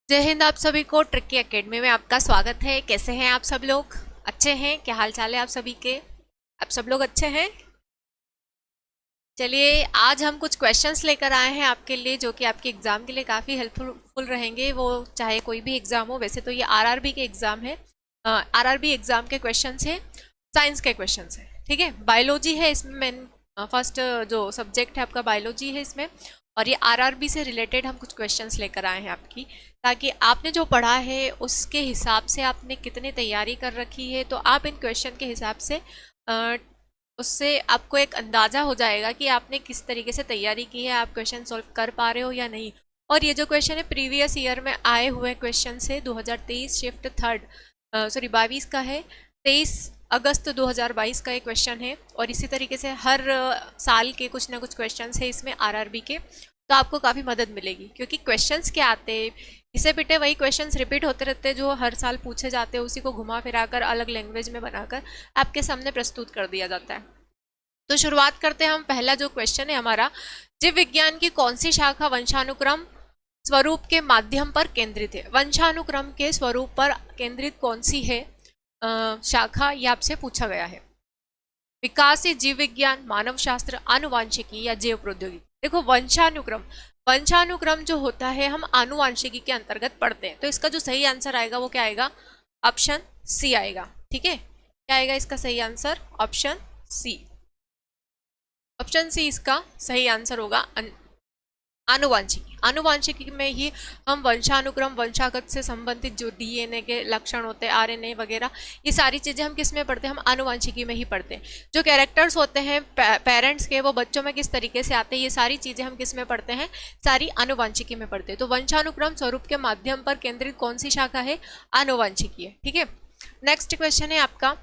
जय हिंद। आप सभी को ट्रिकी एकेडमी में आपका स्वागत है। कैसे हैं आप सब लोग? अच्छे हैं? क्या हाल चाल है आप सभी के? आप सब लोग अच्छे हैं? चलिए, आज हम कुछ क्वेश्चंस लेकर आए हैं आपके लिए, जो कि आपके एग्जाम के लिए काफ़ी हेल्पफुल रहेंगे। वो चाहे कोई भी एग्जाम हो। वैसे तो ये आरआरबी के एग्जाम है, आरआरबी एग्जाम के क्वेश्चंस है, साइंस के क्वेश्चंस है। ठीक है, बायोलॉजी है इसमें। मेन फर्स्ट जो सब्जेक्ट है आपका बायोलॉजी है इसमें। और ये आरआरबी से रिलेटेड हम कुछ क्वेश्चंस लेकर आए हैं आपकी, ताकि आपने जो पढ़ा है उसके हिसाब से आपने कितनी तैयारी कर रखी है, तो आप इन क्वेश्चन के हिसाब से उससे आपको एक अंदाज़ा हो जाएगा कि आपने किस तरीके से तैयारी की है, आप क्वेश्चन सॉल्व कर पा रहे हो या नहीं। और ये जो क्वेश्चन है प्रीवियस ईयर में आए हुए क्वेश्चन से 2023 शिफ्ट थर्ड 22 का है। 23 अगस्त 2022 का एक क्वेश्चन है। और इसी तरीके से हर साल के कुछ ना कुछ क्वेश्चन है इसमें आरआरबी के। तो आपको काफ़ी मदद मिलेगी, क्योंकि क्वेश्चंस क्या आते हैं, घिसे पिटे वही क्वेश्चंस रिपीट होते रहते हैं जो हर साल पूछे जाते हैं। उसी को घुमा फिरा कर अलग लैंग्वेज में बनाकर आपके सामने प्रस्तुत कर दिया जाता है। तो शुरुआत करते हैं हम। पहला जो क्वेश्चन है हमारा, जीव विज्ञान की कौन सी शाखा वंशानुक्रम स्वरूप के माध्यम पर केंद्रित है? वंशानुक्रम के स्वरूप पर केंद्रित कौन सी है शाखा, ये आपसे पूछा गया है। विकासी जीव विज्ञान, मानव शास्त्र, आनुवांशिकी या जैव प्रौद्योगिकी। देखो, वंशानुक्रम जो होता है हम आनुवांशिकी के अंतर्गत पढ़ते हैं। तो इसका जो सही आंसर आएगा वो क्या आएगा? ऑप्शन सी आएगा। ठीक है, क्या आएगा इसका सही answer? Option C. Option C इसका सही आंसर होगा। आनुवांशिकी, आनुवांशिकी में ही हम वंशानुक्रम, वंशागत से संबंधित जो डीएनए के लक्षण होते हैं, आरएनए वगैरह, ये सारी चीज़ें हम किस में पढ़ते हैं? हम आनुवांशिकी में ही पढ़ते हैं। जो कैरेक्टर्स होते हैं पेरेंट्स के, वो बच्चों में किस तरीके से आते हैं, ये सारी चीज़ें हम किस में पढ़ते हैं? सारी आनुवांशिकी में पढ़ते हैं। तो वंशानुक्रम स्वरूप के माध्यम पर केंद्रित कौन सी शाखा है? आनुवांशिकी है। ठीक है, नेक्स्ट क्वेश्चन है आपका,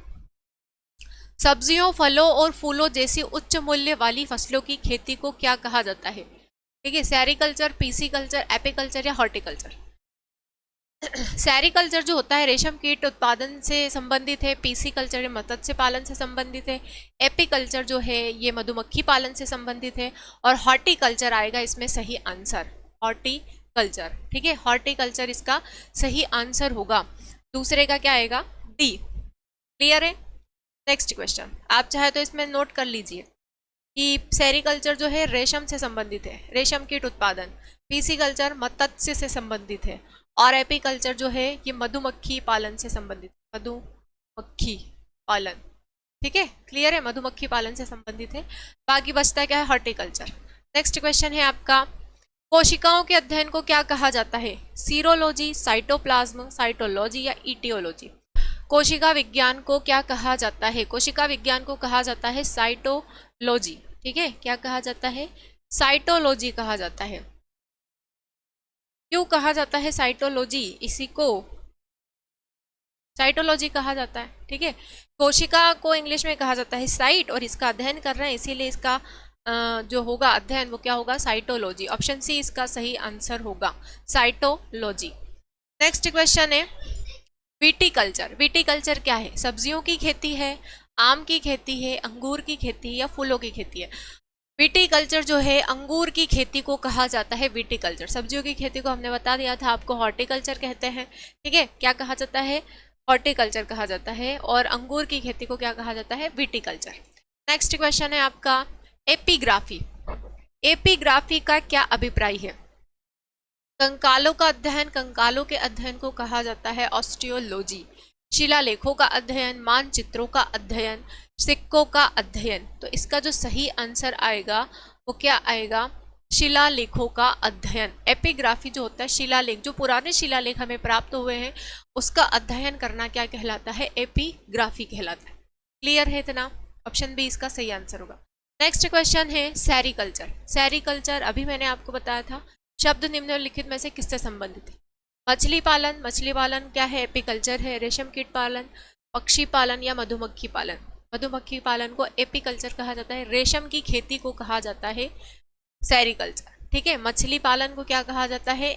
सब्जियों, फलों और फूलों जैसी उच्च मूल्य वाली फसलों की खेती को क्या कहा जाता है? ठीक है, सेरिकल्चर, पीसीकल्चर, एपीकल्चर या हॉर्टिकल्चर। सेरिकल्चर जो होता है रेशम कीट उत्पादन से संबंधित है, पीसीकल्चर मत्स्य पालन से संबंधित है, एपीकल्चर जो है ये मधुमक्खी पालन से संबंधित है, और हॉर्टिकल्चर आएगा इसमें सही आंसर, हॉर्टिकल्चर। ठीक है, हॉर्टिकल्चर इसका सही आंसर होगा। दूसरे का क्या आएगा? डी। क्लियर है? नेक्स्ट क्वेश्चन, आप चाहे तो इसमें नोट कर लीजिए कि सेरिकल्चर जो है रेशम से संबंधित है, रेशम कीट उत्पादन। पीसीकल्चर मत्स्य से संबंधित है, और एपीकल्चर जो है ये मधुमक्खी पालन से संबंधित, मधुमक्खी पालन। ठीक है, क्लियर है, मधुमक्खी पालन से संबंधित है। बाकी बचता है क्या है? हॉर्टिकल्चर। नेक्स्ट क्वेश्चन है आपका, कोशिकाओं के अध्ययन को क्या कहा जाता है? सीरोलॉजी, साइटोप्लाज्म, साइटोलॉजी या इटियोलॉजी। कोशिका विज्ञान को क्या कहा जाता है? कोशिका विज्ञान को कहा जाता है साइटोलॉजी। ठीक है, क्या कहा जाता है? साइटोलॉजी कहा जाता है। क्यों कहा जाता है साइटोलॉजी? इसी को साइटोलॉजी कहा जाता है। ठीक है, कोशिका को इंग्लिश में कहा जाता है साइट, और इसका अध्ययन कर रहे हैं इसीलिए इसका जो होगा अध्ययन वो क्या होगा? साइटोलॉजी। ऑप्शन सी इसका सही आंसर होगा, साइटोलॉजी। नेक्स्ट क्वेश्चन है, विटीकल्चर। विटीकल्चर क्या है? सब्जियों की खेती है, आम की खेती है, अंगूर की खेती है या फूलों की खेती है। विटीकल्चर जो है अंगूर की खेती को कहा जाता है विटीकल्चर। सब्जियों की खेती को हमने बता दिया था आपको, हॉर्टिकल्चर कहते हैं। ठीक है, क्या कहा जाता है? हॉर्टिकल्चर कहा जाता है। और अंगूर की खेती को क्या कहा जाता है? विटीकल्चर। नेक्स्ट क्वेश्चन है आपका, एपिग्राफी। एपिग्राफी का क्या अभिप्राय है? कंकालों का अध्ययन, कंकालों के अध्ययन को कहा जाता है ऑस्टियोलॉजी। शिलालेखों का अध्ययन, मानचित्रों का अध्ययन, सिक्कों का अध्ययन। तो इसका जो सही आंसर आएगा वो क्या आएगा? शिलालेखों का अध्ययन। एपिग्राफी जो होता है शिलालेख, जो पुराने शिलालेख हमें प्राप्त हुए हैं उसका अध्ययन करना क्या कहलाता है? एपिग्राफी कहलाता है। क्लियर है इतना? ऑप्शन बी इसका सही आंसर होगा। नेक्स्ट क्वेश्चन है सेरिकल्चर। सेरिकल्चर अभी मैंने आपको बताया था, शब्द निम्नलिखित में से किससे संबंधित है? मछली पालन। मछली पालन क्या है? एपीकल्चर है। रेशम कीट पालन, पक्षी पालन या मधुमक्खी पालन। मधुमक्खी पालन को एपीकल्चर कहा जाता है। रेशम की खेती को कहा जाता है सेरिकल्चर। ठीक है, मछली पालन को क्या कहा जाता है?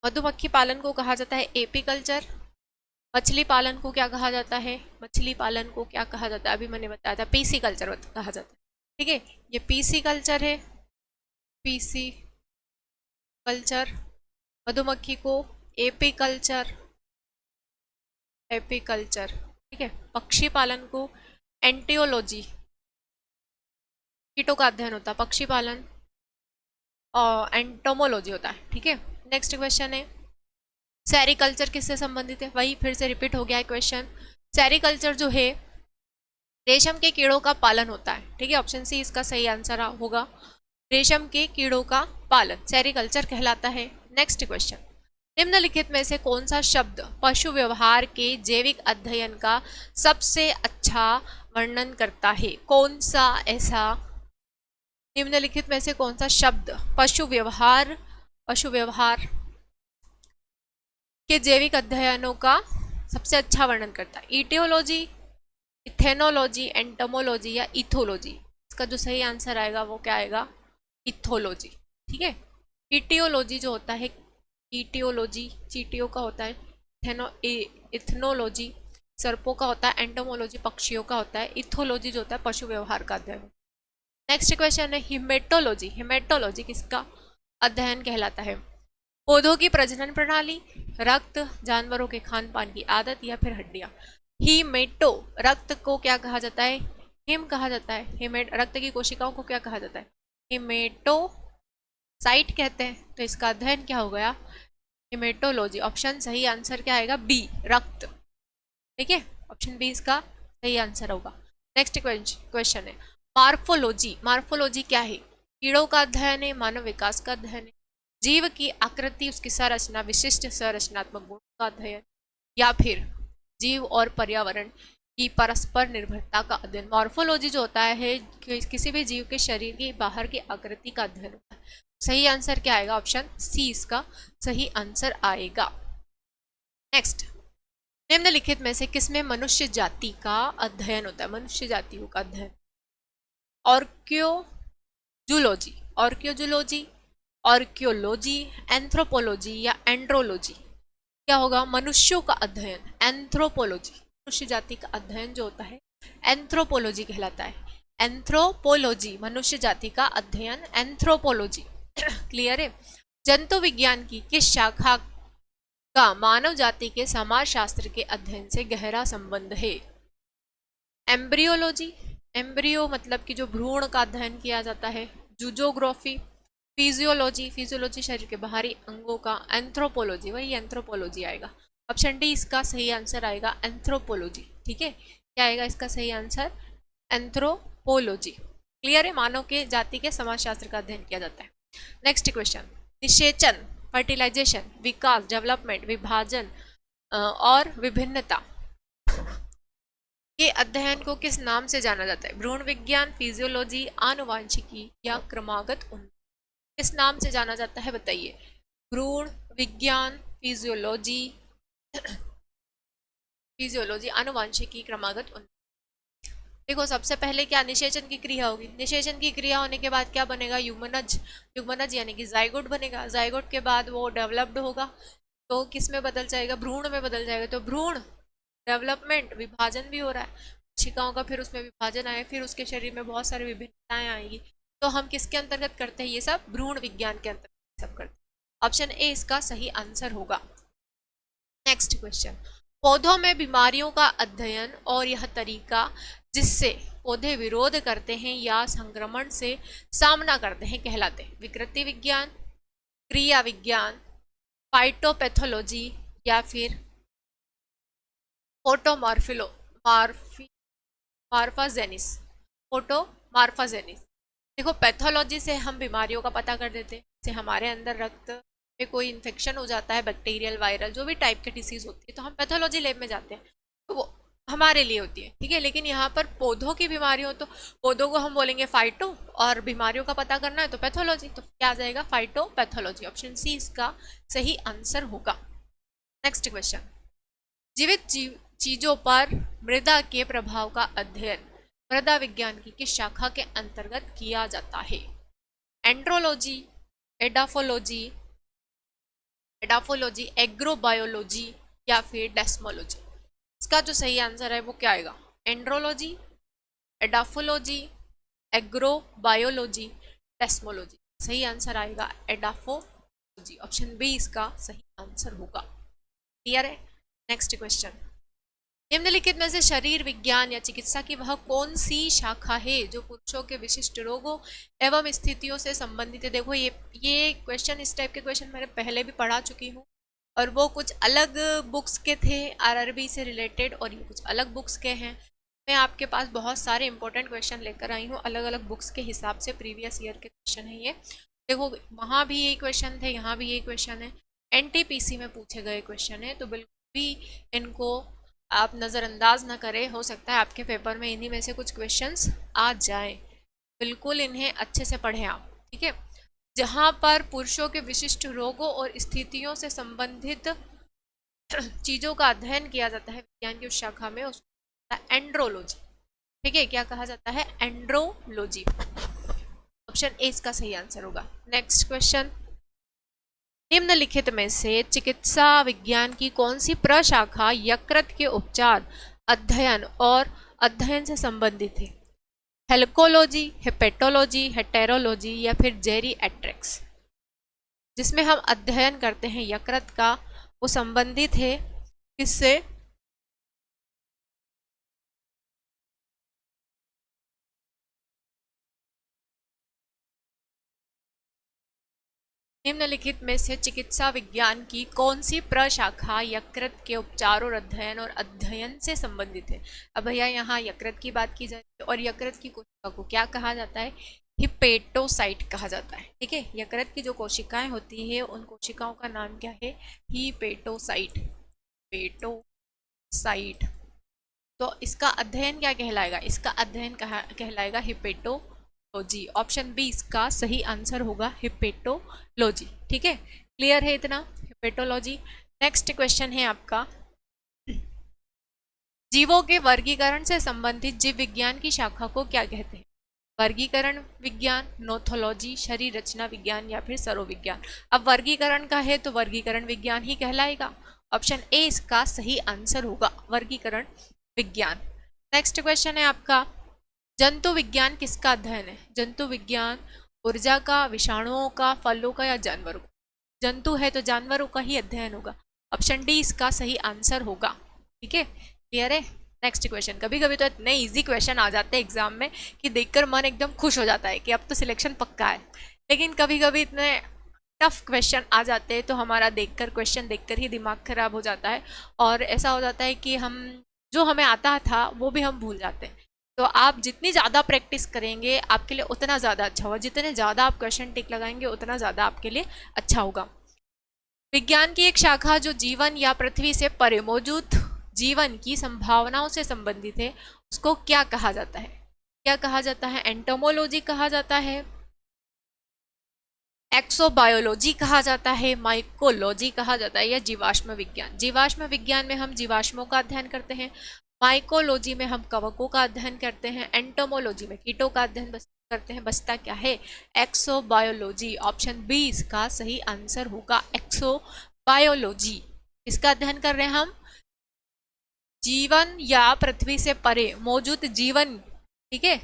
मधुमक्खी पालन को कहा जाता है एपीकल्चर। मछली पालन को क्या कहा जाता है? मछली पालन को क्या कहा जाता है? अभी मैंने बताया था पीसी कल्चर कहा जाता है। ठीक है, ये पीसी कल्चर है, पीसी कल्चर, मधुमक्खी को एपीकल्चर, एपीकल्चर, ठीक है। पक्षी पालन को एंटियोलॉजी, कीटों का अध्ययन होता है पक्षी पालन, और एंटोमोलॉजी होता है, ठीक है। नेक्स्ट क्वेश्चन है सेरिकल्चर किससे संबंधित है, वही फिर से रिपीट हो गया है क्वेश्चन। सेरिकल्चर जो है रेशम के कीड़ों का पालन होता है, ठीक है। ऑप्शन सी इसका सही आंसर होगा, रेशम के कीड़ों का पालन सेरिकल्चर कहलाता है। नेक्स्ट क्वेश्चन, निम्नलिखित में से कौन सा शब्द पशु व्यवहार के जैविक अध्ययन का सबसे अच्छा वर्णन करता है? कौन सा ऐसा निम्नलिखित में से कौन सा शब्द पशु व्यवहार के जैविक अध्ययनों का सबसे अच्छा वर्णन करता है? इटियोलॉजी, इथेनोलॉजी, एंटोमोलॉजी या इथोलॉजी? इसका जो सही आंसर आएगा वो क्या आएगा? इथोलॉजी, ठीक है। इटियोलॉजी जो होता है, इटियोलॉजी चींटियों का होता है, इथनोलॉजी सर्पों का होता है, एंटोमोलॉजी पक्षियों का होता है, इथोलॉजी जो होता है पशु व्यवहार का अध्ययन। नेक्स्ट क्वेश्चन है हिमेटोलॉजी, हिमेटोलॉजी किसका अध्ययन कहलाता है? पौधों की प्रजनन प्रणाली, रक्त, जानवरों के खान पान की आदत या फिर हड्डियां? हिमेटो, रक्त को क्या कहा जाता है? हिम कहा जाता है। रक्त की कोशिकाओं को क्या कहा जाता है? हिमेटोसाइट कहते हैं। तो इसका अध्ययन क्या हो गया? हिमेटोलॉजी। ऑप्शन सही आंसर क्या आएगा? बी, रक्त, ठीक है। ऑप्शन बी इसका सही आंसर होगा। नेक्स्ट क्वेश्चन है मार्फोलॉजी, मार्फोलॉजी क्या है? कीड़ों का अध्ययन है, मानव विकास का अध्ययन है, जीव की आकृति, उसकी संरचना, विशिष्ट संरचनात्मक गुण का अध्ययन, या फिर जीव और पर्यावरण की परस्पर निर्भरता का अध्ययन? मॉर्फोलॉजी जो होता है किसी भी जीव के शरीर की बाहर की आकृति का अध्ययन होता है। सही आंसर क्या आएगा? ऑप्शन सी इसका सही आंसर आएगा। नेक्स्ट, निम्नलिखित में से किसमें मनुष्य जाति का अध्ययन होता है? मनुष्य जातियों का अध्ययन? ऑर्कियोजूलॉजी, ऑर्कियोजूलॉजी, ऑर्कियोलॉजी, एंथ्रोपोलॉजी या एंड्रोलॉजी? क्या होगा? मनुष्यों का अध्ययन, एंथ्रोपोलॉजी। मनुष्य जाति का अध्ययन जो होता है एंथ्रोपोलॉजी कहलाता है। एंथ्रोपोलॉजी, मनुष्य जाति का अध्ययन, एंथ्रोपोलॉजी। क्लियर है? जंतु विज्ञान की किस शाखा का मानव जाति के समाजशास्त्र के अध्ययन से गहरा संबंध है? एम्ब्रियोलॉजी, एम्ब्रियो मतलब कि जो भ्रूण का अध्ययन किया जाता है, जूजोग्राफी, फिजियोलॉजी, फिजियोलॉजी शरीर के बाहरी अंगों का, एंथ्रोपोलॉजी, वही एंथ्रोपोलॉजी आएगा। ऑप्शन डी इसका सही आंसर आएगा, एंथ्रोपोलॉजी, ठीक है। क्या आएगा इसका सही आंसर? एंथ्रोपोलॉजी। क्लियर है? मानव के जाति के समाजशास्त्र का अध्ययन किया जाता है। नेक्स्ट क्वेश्चन, निषेचन, फर्टिलाइजेशन, विकास, डेवलपमेंट, विभाजन और विभिन्नता के अध्ययन को किस नाम से जाना जाता है? भ्रूण विज्ञान, फिजियोलॉजी, आनुवांशिकी या क्रमागत उन्नति? किस नाम से जाना जाता है बताइए? भ्रूण विज्ञान, फिजियोलॉजी, फिजियोलॉजी, आनुवांशिकी, क्रमागत उन्नति। देखो सबसे पहले क्या निषेचन की क्रिया होगी? निषेचन की क्रिया होने के बाद क्या बनेगा? युग्मनज, युग्मनज यानी कि जाइगोट बनेगा। जाइगोट के बाद वो डेवलप्ड होगा तो किस में बदल जाएगा? भ्रूण में बदल जाएगा। तो भ्रूण, डेवलपमेंट, विभाजन भी हो रहा है कोशिकाओं का, फिर उसमें विभाजन आए, फिर उसके शरीर में बहुत सारी विभिन्नताएं आएंगी। तो हम किसके अंतर्गत करते हैं ये सब? भ्रूण विज्ञान के अंतर्गत सब करते हैं। ऑप्शन ए इसका सही आंसर होगा। नेक्स्ट क्वेश्चन, पौधों में बीमारियों का अध्ययन और यह तरीका जिससे पौधे विरोध करते हैं या संक्रमण से सामना करते हैं कहलाते हैं? विकृति विज्ञान, क्रिया विज्ञान, फाइटोपैथोलॉजी या फिर फोटोमार्फाजेनिस, फोटोमार्फाजेनिस। देखो पैथोलॉजी से हम बीमारियों का पता कर देते हैं, जैसे हमारे अंदर रक्त में कोई इन्फेक्शन हो जाता है, बैक्टीरियल, वायरल, जो भी टाइप की डिसीज होती है, तो हम पैथोलॉजी लैब में जाते हैं, तो वो हमारे लिए होती है, ठीक है। लेकिन यहाँ पर पौधों की बीमारी हो तो पौधों को हम बोलेंगे फाइटो, और बीमारियों का पता करना है तो पैथोलॉजी। तो क्या आ जाएगा? फाइटोपैथोलॉजी। ऑप्शन सी इसका सही आंसर होगा। नेक्स्ट क्वेश्चन, जीवित चीजों पर मृदा के प्रभाव का अध्ययन मृदा विज्ञान की किस शाखा के अंतर्गत किया जाता है? एंड्रोलॉजी, एडाफोलॉजी, एग्रोबायोलॉजी या फिर डेस्मोलॉजी? इसका जो सही आंसर है वो क्या आएगा? Andrology, edaphology, agrobiology, desmology? सही आंसर आएगा एडाफोलॉजी। जी, ऑप्शन बी इसका सही आंसर होगा। क्लियर है? नेक्स्ट क्वेश्चन, निम्नलिखित में से शरीर विज्ञान या चिकित्सा की वह कौन सी शाखा है जो पुरुषों के विशिष्ट रोगों एवं स्थितियों से संबंधित है? देखो ये क्वेश्चन, इस टाइप के क्वेश्चन मैंने पहले भी पढ़ा चुकी हूँ, और वो कुछ अलग बुक्स के थे आरआरबी से रिलेटेड, और ये कुछ अलग बुक्स के हैं। मैं आपके पास बहुत सारे इंपॉर्टेंट क्वेश्चन लेकर आई हूँ, अलग अलग बुक्स के हिसाब से प्रीवियस ईयर के क्वेश्चन है ये। देखो वहाँ भी यही क्वेश्चन थे, यहाँ भी यही क्वेश्चन है, एनटीपीसी में पूछे गए क्वेश्चन है, तो बिल्कुल भी इनको आप नज़रअंदाज ना करें। हो सकता है आपके पेपर में इन्हीं में से कुछ क्वेश्चंस आ जाएं, बिल्कुल इन्हें अच्छे से पढ़ें आप, ठीक है। जहाँ पर पुरुषों के विशिष्ट रोगों और स्थितियों से संबंधित चीज़ों का अध्ययन किया जाता है विज्ञान की उस शाखा में, उसको एंड्रोलॉजी, ठीक है। क्या कहा जाता है? एंड्रोलॉजी। ऑप्शन ए इसका सही आंसर होगा। नेक्स्ट क्वेश्चन, निम्नलिखित में से चिकित्सा विज्ञान की कौन सी प्रशाखा यकृत के उपचार, अध्ययन और अध्ययन से संबंधित है? हेल्कोलॉजी, हेपेटोलॉजी, हेटेरोलॉजी या फिर जेरिएट्रिक्स? जिसमें हम अध्ययन करते हैं यकृत का, वो संबंधित है किससे? निम्नलिखित में से चिकित्सा विज्ञान की कौन सी प्रशाखा यकृत के उपचार और अध्ययन से संबंधित है? अब भैया यहाँ यकृत की बात की जाती है, और यकृत की कोशिका को क्या कहा जाता है? हिपेटोसाइट कहा जाता है, ठीक है। यकृत की जो कोशिकाएं होती है उन कोशिकाओं का नाम क्या है? Hepatocyte, hepatocyte. तो इसका अध्ययन क्या कहलाएगा? इसका अध्ययन कहलाएगा हिपेटोलॉजी। ऑप्शन बी इसका सही आंसर होगा, हिपेटोलॉजी, ठीक है। क्लियर है इतना? हिपेटोलॉजी। नेक्स्ट क्वेश्चन है आपका, जीवों के वर्गीकरण से संबंधित जीव विज्ञान की शाखा को क्या कहते हैं? वर्गीकरण विज्ञान, नोथोलॉजी, शरीर रचना विज्ञान या फिर सरोविज्ञान? अब वर्गीकरण का है तो वर्गीकरण विज्ञान ही कहलाएगा। ऑप्शन ए इसका सही आंसर होगा, वर्गीकरण विज्ञान। नेक्स्ट क्वेश्चन है आपका, जंतु विज्ञान किसका अध्ययन है? जंतु विज्ञान ऊर्जा का, विषाणुओं का, फलों का या जानवरों का? जंतु है तो जानवरों का ही अध्ययन होगा। ऑप्शन डी इसका सही आंसर होगा, ठीक है। क्लियर है? नेक्स्ट क्वेश्चन, कभी कभी तो इतने इजी क्वेश्चन आ जाते हैं एग्जाम में कि देखकर मन एकदम खुश हो जाता है कि अब तो सिलेक्शन पक्का है, लेकिन कभी कभी इतने टफ क्वेश्चन आ जाते हैं तो हमारा क्वेश्चन देखकर ही दिमाग खराब हो जाता है, और ऐसा हो जाता है कि हम जो हमें आता था वो भी हम भूल जाते हैं। तो आप जितनी ज़्यादा प्रैक्टिस करेंगे आपके लिए उतना ज़्यादा अच्छा होगा, जितने ज़्यादा आप क्वेश्चन टिक लगाएंगे उतना ज़्यादा आपके लिए अच्छा होगा। विज्ञान की एक शाखा जो जीवन या पृथ्वी से परे मौजूद जीवन की संभावनाओं से संबंधित है, उसको क्या कहा जाता है? क्या कहा जाता है? एंटोमोलॉजी कहा जाता है, एक्सोबायोलॉजी कहा जाता है, माइकोलॉजी कहा जाता है, या जीवाश्म विज्ञान? जीवाश्म विज्ञान में हम जीवाश्मों का अध्ययन करते हैं, माइकोलॉजी में हम कवकों का अध्ययन करते हैं, एंटोमोलॉजी में कीटों का अध्ययन करते हैं। बचता क्या है? एक्सोबायोलॉजी। ऑप्शन बी इसका सही आंसर होगा, एक्सोबायोलॉजी। इसका अध्ययन कर रहे हैं हम जीवन या पृथ्वी से परे मौजूद जीवन, ठीक है,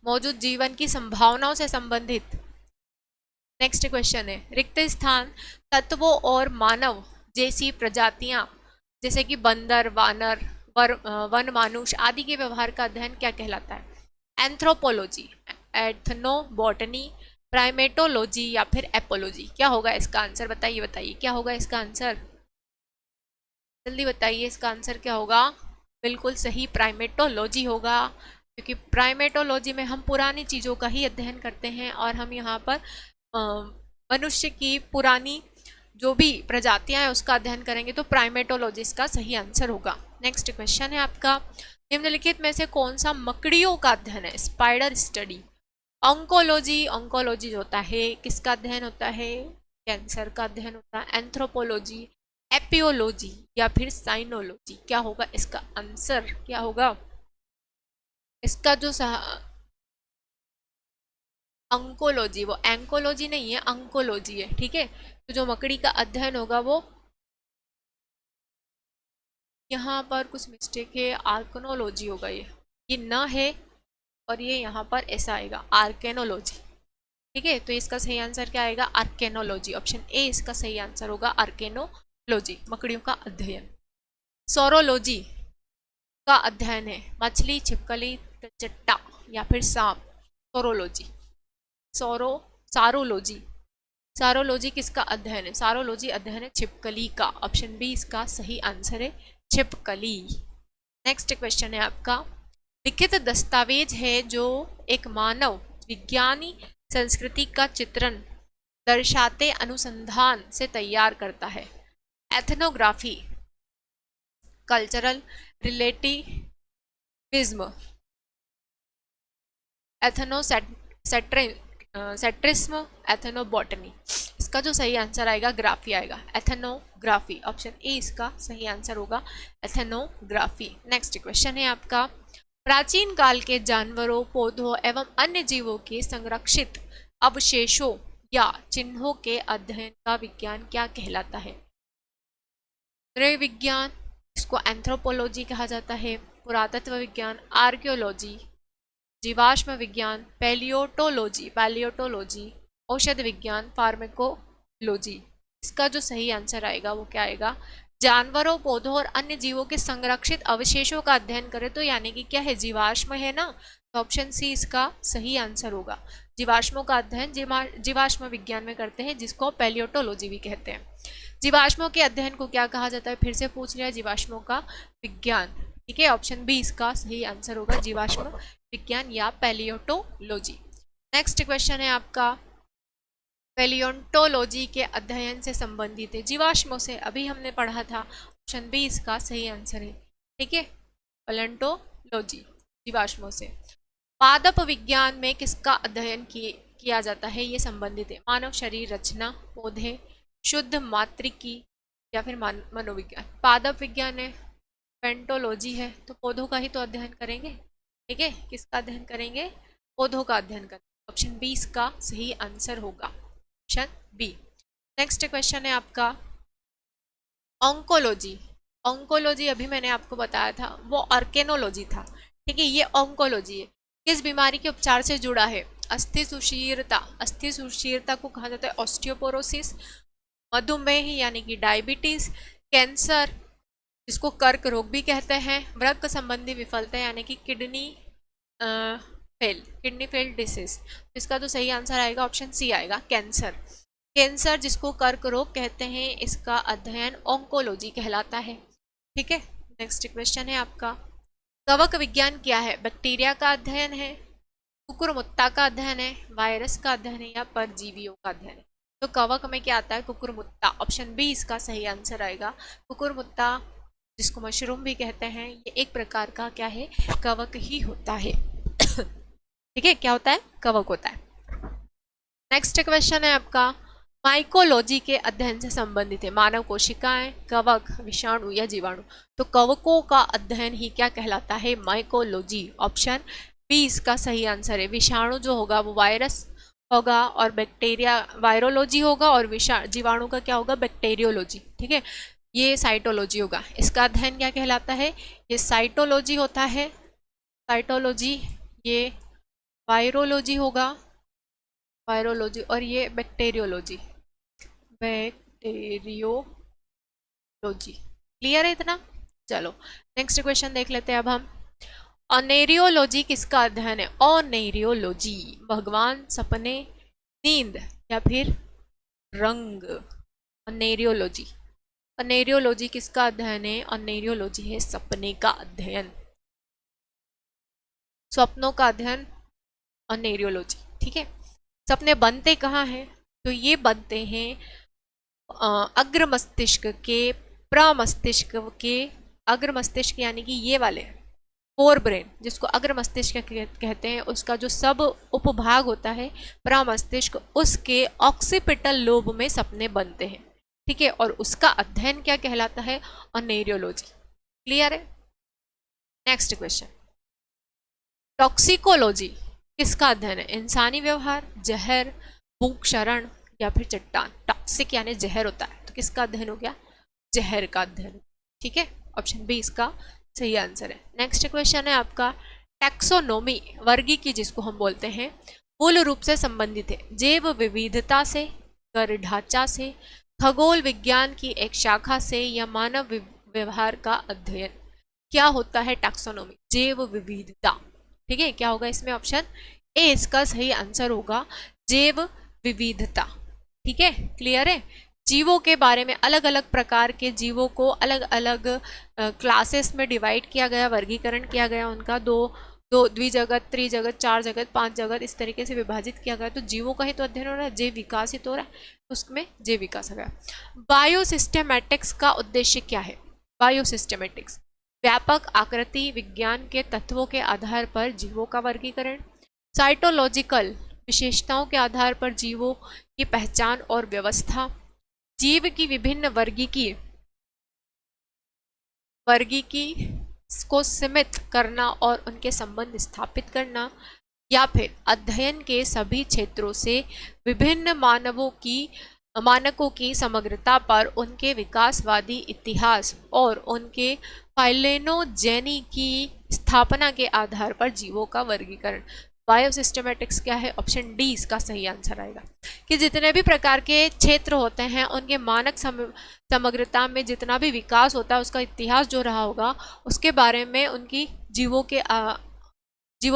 मौजूद जीवन की संभावनाओं से संबंधित। नेक्स्ट क्वेश्चन है, रिक्त स्थान तत्वों और मानव जैसी प्रजातियां जैसे कि बंदर, वानर, वन मानुष आदि के व्यवहार का अध्ययन क्या कहलाता है? एंथ्रोपोलॉजी, एथनोबॉटनी, प्राइमेटोलॉजी या फिर एपोलॉजी? क्या होगा इसका आंसर? बताइए बताइए, क्या होगा इसका आंसर? जल्दी बताइए, इसका आंसर क्या होगा? बिल्कुल सही, प्राइमेटोलॉजी होगा, क्योंकि प्राइमेटोलॉजी में हम पुरानी चीज़ों का ही अध्ययन करते हैं, और हम यहाँ पर मनुष्य की पुरानी जो भी प्रजातियां हैं उसका अध्ययन करेंगे, तो प्राइमेटोलॉजी इसका सही आंसर होगा। नेक्स्ट क्वेश्चन है आपका, निम्नलिखित में से कौन सा मकड़ियों का अध्ययन है? Spider study. ऑन्कोलॉजी, ऑन्कोलॉजी होता है किसका अध्ययन होता है? कैंसर का अध्ययन होता है। एंथ्रोपोलॉजी, एपियोलॉजी या फिर साइनोलॉजी? क्या होगा इसका आंसर? क्या होगा इसका जो अंकोलॉजी, वो एंकोलॉजी नहीं है, अंकोलॉजी है, ठीक है। तो जो मकड़ी का अध्ययन होगा वो, यहाँ पर कुछ मिस्टेक है, आर्कनोलॉजी होगा, ये न है, और ये यहाँ पर ऐसा आएगा आर्केनोलॉजी, ठीक है, तो इसका सही आंसर क्या आएगा? आर्केनोलॉजी। ऑप्शन ए इसका सही आंसर होगा, आर्केनोलॉजी, मकड़ियों का अध्ययन। सोरोलॉजी का अध्ययन है मछली, छिपकली, चट्टा या फिर सांप। सोरोलॉजी, सोरो सारोलॉजी, सारोलॉजी किसका अध्ययन है? सारोलॉजी अध्ययन है छिपकली का। ऑप्शन बी इसका सही आंसर है, छिपकली। नेक्स्ट क्वेश्चन है आपका, लिखित दस्तावेज है जो एक मानव विज्ञानी संस्कृति का चित्रण दर्शाते अनुसंधान से तैयार करता है। Ethnography, cultural relativism, ethnocentrism, ethnobotany. इसका जो सही आंसर आएगा ग्राफी आएगा, एथनोग्राफी। ऑप्शन ए इसका सही आंसर होगा, एथनोग्राफी। नेक्स्ट क्वेश्चन है आपका, प्राचीन काल के जानवरों, पौधों एवं अन्य जीवों के संरक्षित अवशेषों या चिन्हों के अध्ययन का विज्ञान क्या कहलाता है? गृह विज्ञान, इसको एंथ्रोपोलॉजी कहा जाता है। पुरातत्व विज्ञान, आर्कियोलॉजी, जीवाश्म विज्ञान, पैलियोटोलॉजी, औषध विज्ञान, फार्मेकोलॉजी। इसका जो सही आंसर आएगा वो क्या आएगा? जानवरों, पौधों और अन्य जीवों के संरक्षित अवशेषों का अध्ययन करें तो यानी कि क्या है? जीवाश्म है ना, तो ऑप्शन सी इसका सही आंसर होगा। जीवाश्मों का अध्ययन जीवाश्म विज्ञान में करते हैं, जिसको पैलियोटोलॉजी भी कहते हैं। जीवाश्मों के अध्ययन को क्या कहा जाता है? फिर से पूछ लिया, जीवाश्मों का विज्ञान। ठीक है, ऑप्शन बी इसका सही आंसर होगा, जीवाश्म विज्ञान या पैलियोटोलॉजी। नेक्स्ट क्वेश्चन है आपका, पैलियोटोलॉजी के अध्ययन से संबंधित है जीवाश्मों से, अभी हमने पढ़ा था। ऑप्शन बी इसका सही आंसर है। ठीक है, पैलियोटोलॉजी जीवाश्मों से। पादप विज्ञान में किसका अध्ययन किया जाता है? ये संबंधित है, मानव शरीर रचना, पौधे, शुद्ध मात्रिकी या फिर मनोविज्ञान। पादप विज्ञान है, पेंटोलॉजी है, तो पौधों का ही तो अध्ययन करेंगे। ठीक है, किसका अध्ययन करेंगे? पौधों का अध्ययन करेंगे। ऑप्शन बी इसका सही आंसर होगा, ऑप्शन बी। नेक्स्ट क्वेश्चन है आपका, ऑन्कोलॉजी। ऑन्कोलॉजी अभी मैंने आपको बताया था, वो आर्केनोलॉजी था। ठीक है, ये ऑन्कोलॉजी है, किस बीमारी के उपचार से जुड़ा है? अस्थि सुशीरता, अस्थि सुशीरता को कहा जाता है ऑस्टियोपोरोसिस। मधुमेह यानी कि डायबिटीज, कैंसर जिसको कर्क रोग भी कहते हैं, वृक्क संबंधी विफलता यानी कि किडनी फेल डिसीज। इसका तो सही आंसर आएगा ऑप्शन सी आएगा, कैंसर। कैंसर जिसको कर्क रोग कहते हैं, इसका अध्ययन ऑन्कोलॉजी कहलाता है। ठीक है, नेक्स्ट क्वेश्चन है आपका, कवक विज्ञान क्या है? बैक्टीरिया का अध्ययन है, कुकुरमुत्ता का अध्ययन है, वायरस का अध्ययन है या परजीवियों का अध्ययन है? तो कवक में क्या आता है? कुकुरमुत्ता। ऑप्शन बी इसका सही आंसर आएगा, कुकुरमुत्ता जिसको मशरूम भी कहते हैं, ये एक प्रकार का क्या है? कवक ही होता है। ठीक है, क्या होता है? कवक होता है। नेक्स्ट क्वेश्चन है आपका, माइकोलॉजी के अध्ययन से संबंधित है, मानव कोशिकाएं, कवक, विषाणु या जीवाणु। तो कवकों का अध्ययन ही क्या कहलाता है? माइकोलॉजी। ऑप्शन बी इसका सही आंसर है। विषाणु जो होगा वो वायरस होगा और बैक्टीरिया वायरोलॉजी होगा, और जीवाणु का क्या होगा? बैक्टीरियोलॉजी। ठीक है, ये साइटोलॉजी होगा। इसका अध्ययन क्या कहलाता है? ये साइटोलॉजी होता है, साइटोलॉजी। ये वायरोलॉजी होगा, वायरोलॉजी, और ये बैक्टीरियोलॉजी, बैक्टीरियोलॉजी। क्लियर है इतना? चलो नेक्स्ट क्वेश्चन देख लेते हैं अब हम। अनेरियोलॉजी किसका अध्ययन है? अनेरियोलॉजी, भगवान, सपने, नींद या फिर रंग। अनेरियोलॉजी, अनेरियोलॉजी किसका अध्ययन है? अनेरियोलॉजी है सपने का अध्ययन, स्वप्नों का अध्ययन, अनेरियोलॉजी। ठीक है, सपने बनते कहाँ हैं? तो ये बनते हैं अग्र मस्तिष्क के, प्रमस्तिष्क के, अग्र मस्तिष्क यानी कि ये वाले फोर ब्रेन जिसको अग्र मस्तिष्क कहते हैं, उसका जो सब उपभाग होता है प्रमस्तिष्क, उसके ऑक्सीपिटल लोब में सपने बनते हैं। ठीक है, और उसका अध्ययन क्या कहलाता है? अनेरियोलॉजी। क्लियर है? नेक्स्ट क्वेश्चन, टॉक्सिकोलॉजी किसका अध्ययन है? इंसानी व्यवहार, जहर, भूख, शरण या फिर चट्टान। टॉक्सिक यानी जहर होता है, तो किसका अध्ययन हो गया? जहर का अध्ययन। ठीक है, ऑप्शन बी इसका सही आंसर है। नेक्स्ट क्वेश्चन है आपका, टैक्सोनॉमी, वर्गीकी जिसको हम बोलते हैं, मूल रूप से संबंधित है? जैव विविधता से, कर ढांचा से, खगोल विज्ञान की एक शाखा से, या मानव व्यवहार का अध्ययन? क्या होता है टैक्सोनॉमी? जैव विविधता। ठीक है, क्या होगा इसमें? ऑप्शन ए इसका सही आंसर होगा, जैव विविधता। ठीक है, क्लियर है? जीवों के बारे में, अलग अलग प्रकार के जीवों को अलग अलग क्लासेस में डिवाइड किया गया, वर्गीकरण किया गया, उनका दो द्विजगत, त्रिजगत, चार जगत, पांच जगत, इस तरीके से विभाजित किया गया। तो जीवों का ही तो अध्ययन हो रहा है, जैव विकास ही तो हो रहा है, उसमें जैव विकास आ गया। बायोसिस्टेमैटिक्स का उद्देश्य क्या है? बायोसिस्टेमैटिक्स व्यापक आकृति विज्ञान के तत्वों के आधार पर जीवों का वर्गीकरण, साइटोलॉजिकल विशेषताओं के आधार पर जीवों की पहचान और व्यवस्था, जीव की विभिन्न वर्गीकी को सीमित करना और उनके संबंध स्थापित करना, या फिर अध्ययन के सभी क्षेत्रों से विभिन्न मानकों की समग्रता पर उनके विकासवादी इतिहास और उनके फाइलेनोजेनी की स्थापना के आधार पर जीवों का वर्गीकरण। बायोसिस्टेमैटिक्स क्या है? ऑप्शन डी इसका सही आंसर आएगा, कि जितने भी प्रकार के क्षेत्र होते हैं उनके मानक समग्रता में जितना भी विकास होता है, उसका इतिहास जो रहा होगा, उसके बारे में उनकी जीवों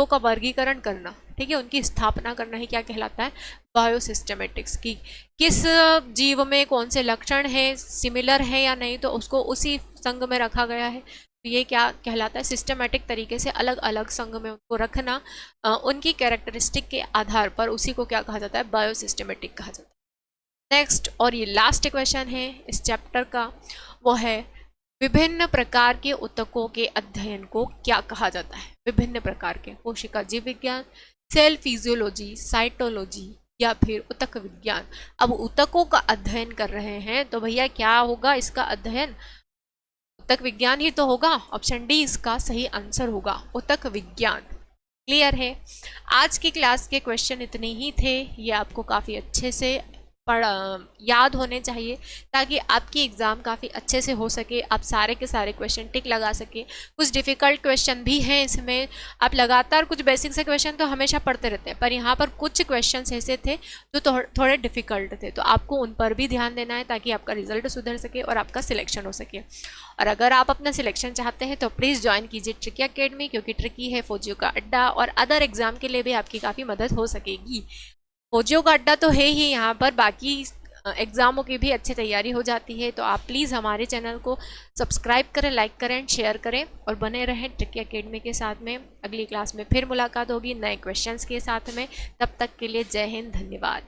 का वर्गीकरण करना, ठीक है, उनकी स्थापना करना ही क्या कहलाता है? बायोसिस्टेमैटिक्स। की किस जीव में कौन से लक्षण है, सिमिलर है या नहीं, तो उसको उसी संघ में रखा गया है, तो ये क्या कहलाता है? सिस्टमैटिक तरीके से अलग अलग संघ में उनको रखना, उनकी कैरेक्टरिस्टिक के आधार पर, उसी को क्या कहा जाता है? बायोसिस्टेमैटिक कहा जाता है। नेक्स्ट और ये लास्ट क्वेश्चन है इस चैप्टर का, वो है विभिन्न प्रकार के ऊतकों के अध्ययन को क्या कहा जाता है? विभिन्न प्रकार के, कोशिका जीव विज्ञान, सेल फिजियोलॉजी, साइटोलॉजी, या फिर ऊतक विज्ञान। अब ऊतकों का अध्ययन कर रहे हैं तो भैया क्या होगा इसका अध्ययन? ऊतक विज्ञान ही तो होगा। ऑप्शन डी इसका सही आंसर होगा, ऊतक विज्ञान। क्लियर है? आज की क्लास के क्वेश्चन इतने ही थे, ये आपको काफ़ी अच्छे से याद होने चाहिए ताकि आपकी एग्ज़ाम काफ़ी अच्छे से हो सके, आप सारे के सारे क्वेश्चन टिक लगा सके। कुछ डिफ़िकल्ट क्वेश्चन भी हैं इसमें, आप लगातार कुछ बेसिक से क्वेश्चन तो हमेशा पढ़ते रहते हैं, पर यहाँ पर कुछ क्वेश्चन ऐसे थे जो थोड़े डिफ़िकल्ट थे, तो आपको उन पर भी ध्यान देना है ताकि आपका रिजल्ट सुधर सके और आपका सिलेक्शन हो सके। और अगर आप अपना सिलेक्शन चाहते हैं तो प्लीज़ ज्वाइन कीजिए ट्रिकी अकेडमी, क्योंकि ट्रिकी है फौजियों का अड्डा और अदर एग्ज़ाम के लिए भी आपकी काफ़ी मदद हो सकेगी। फौजियों का अड्डा तो है ही यहाँ पर, बाकी एग्ज़ामों की भी अच्छी तैयारी हो जाती है, तो आप प्लीज़ हमारे चैनल को सब्सक्राइब करें, लाइक करें, शेयर करें और बने रहें ट्रिकी अकेडमी के साथ में। अगली क्लास में फिर मुलाकात होगी नए क्वेश्चंस के साथ में, तब तक के लिए जय हिंद, धन्यवाद।